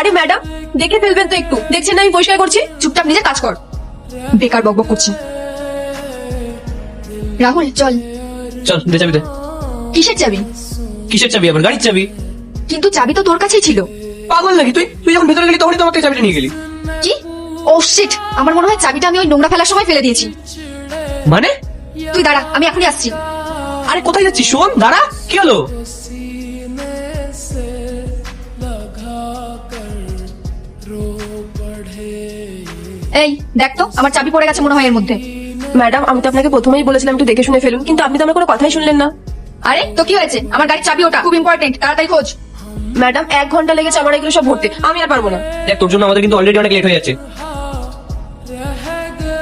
আরে ম্যাডাম, দেখে ফেলবেন তো একটু, দেখছেন না আমি পরিষ্কার করছি। চুপচাপ নিজের কাজ কর, বেকার বকবক করছি। রাহুল চল। চল দে চাবি দে। কিসের চাবি? কিসের চাবি? আবার গাড়ির চাবি। কিন্তু চাবি তো তোর কাছেই ছিল। পাগল নাকি তুই? তুই যখন ভেতরে গেলি তখনই তো আমার থেকে চাবিটা নিয়ে গেলি। কি? ও শিট, আমার মনে হয় চাবিটা আমি ওই নোংরা ফেলার সময় ফেলে দিয়েছি। মানে? তুই দাঁড়া, আমি এখনই আসছি। আরে কোথায় যাচ্ছিস? শোন দাঁড়া, কি হলো? এই দেখ তো, আমার চাবি পড়ে গেছে মনে হয় এর মধ্যে। ম্যাডাম, আমি তো আপনাকে প্রথমেই বলেছিলাম একটু দেখে শুনে ফেলুন, কিন্তু আপনি তো আমার কোনো কথাই শুনলেন না। আরে তো কি হয়েছে? আমার গাড়ির চাবি ওটা, খুব ইম্পর্টেন্ট, তাড়াতাড়ি খোঁজ। ম্যাডাম, 1 ঘন্টা লেগেছে আমার এগুলো সব ভরতে, আমি আর পারবো না। দেখ তোর জন্য আমাদের কিন্তু অলরেডি অনেক লেট হয়ে যাচ্ছে।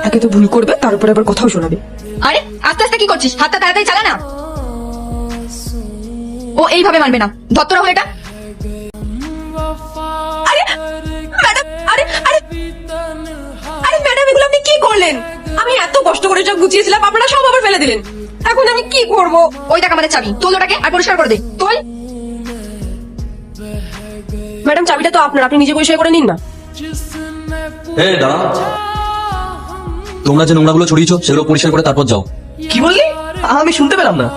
একে তো ভুল করবে, তার উপরে আবার কথাও শোনাবে। আরে আস্তে আস্তে কি করছিস? হাতটা তাড়াতাড়ি চালা না। ও এইভাবে মানবে না, ধর রাহুল এটা। আরে ম্যাডাম, আরে আরে আরে ম্যাডাম, এগুলো আপনি কি করলেন? আমি এত কষ্ট করে সব গুছিয়েছিলাম, আপনারা সব আবার ফেলে দিলেন। এখন আমি কি করব? ওই দেখ আমাদের চাবি, তোল ওটাকে আর পরিষ্কার করে দে, তোল। ম্যাডাম, চাবিটা তো আপনার, আপনি নিজে পরিষ্কার করে নিন না। দাঁড়া, তোমরা যে নোংরাগুলো ছড়িয়েছো সেগুলো পরিষ্কার করে তারপর যাও। কি বললি? আমি শুনতে পেলাম না।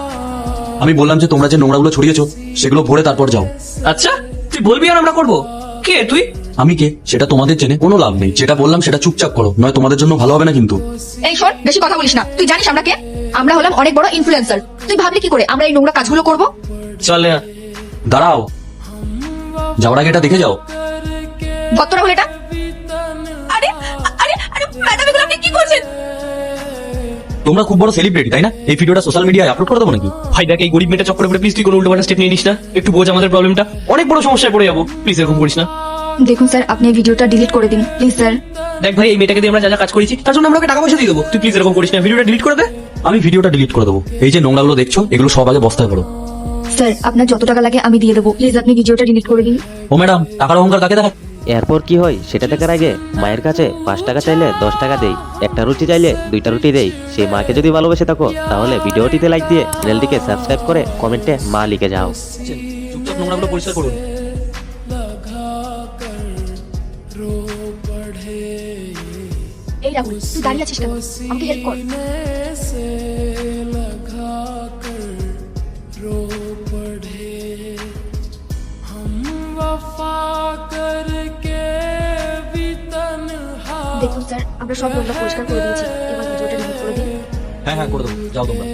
আমি বললাম যে তোমরা যে নোংরাগুলো ছড়িয়েছো সেগুলো ভরে তারপর যাও। আচ্ছা তুই বলবি আর আমরা করবো? কে তুই? আমি কে সেটা তোমাদের জেনে কোনো লাভ নেই, যেটা বললাম সেটা চুপচাপ করো, নয় তোমাদের জন্য ভালো হবে না কিন্তু। এই শোন, বেশি কথা বলিস না। তুই জানিস আমরা কে? আমরা হলাম অনেক বড় ইনফ্লুয়েন্সার। তুই ভাবলি কি করে আমরা এই নোংরা কাজগুলো করব? চল না। দাঁড়াও, যাওয়ার আগে এটা দেখে যাও। ধর রাহুল এটা। আরে আরে আরে ম্যাডাম, এগুলো আপনি কি করছেন? তোমরা খুব বড় সেলিব্রিটি তাই না? এই ভিডিওটা সোশ্যাল মিডিয়ায় আপলোড করে দেবো নাকি? ভাই দেখ, এই গরিব মেয়েটা চক্করে পড়ে প্লিজ তুই কোনো উল্টোপাল্টা স্টেপ নিয়ে নিস না। একটু বোঝ আমাদের প্রবলেমটা, অনেক বড় সমস্যায় পড়ে যাবো। প্লিজ এরকম করিস না। দেখুন স্যার, আপনি এই ভিডিওটা ডিলিট করে দিন প্লিজ স্যার। দেখ ভাই, এই মেয়েটাকে দিয়ে আমরা যা যা কাজ করেছি তার জন্য আমরা ওকে টাকা পয়সা দিয়ে দেবো। তুই প্লিজ এরকম করিস না, ভিডিওটা ডিলিট করে দে। আমি ভিডিওটা ডিলিট করে দেবো। এই যে নোংরাগুলো দেখছো এগুলো সব আগে বস্তায় পড়ো। স্যার আপনার যত টাকা লাগে আমি দিয়ে দেবো, প্লিজ আপনি ভিডিওটা ডিলিট করে দিন। ও ম্যাডাম, টাকার অহংকার কাকে দেখা? এরপর কি হয় সেটা দেখার আগে মায়ের কাছে 5 টাকা চাইলে 10 টাকা দেই, একটা রুটি চাইলে 2টা রুটি দেই। সেই মাকে যদি ভালোবেসে থাকো তাহলে ভিডিওটিতে লাইক দিয়ে চ্যানেলটিকে সাবস্ক্রাইব করে কমেন্টে মা লিখে যাও। চুপচাপ নোংরাগুলো পরিষ্কার করুন। এই রাহুল, তুই দাঁড়িয়ে আছিস কেন? আমাকে হেল্প কর। দেখুন স্যার, আমরা সব নোংরা পরিষ্কার করে দিয়েছি, এবার ভিডিওটা ডিলিট করে দিন। হ্যাঁ হ্যাঁ করে দেবো, যাও তোমরা।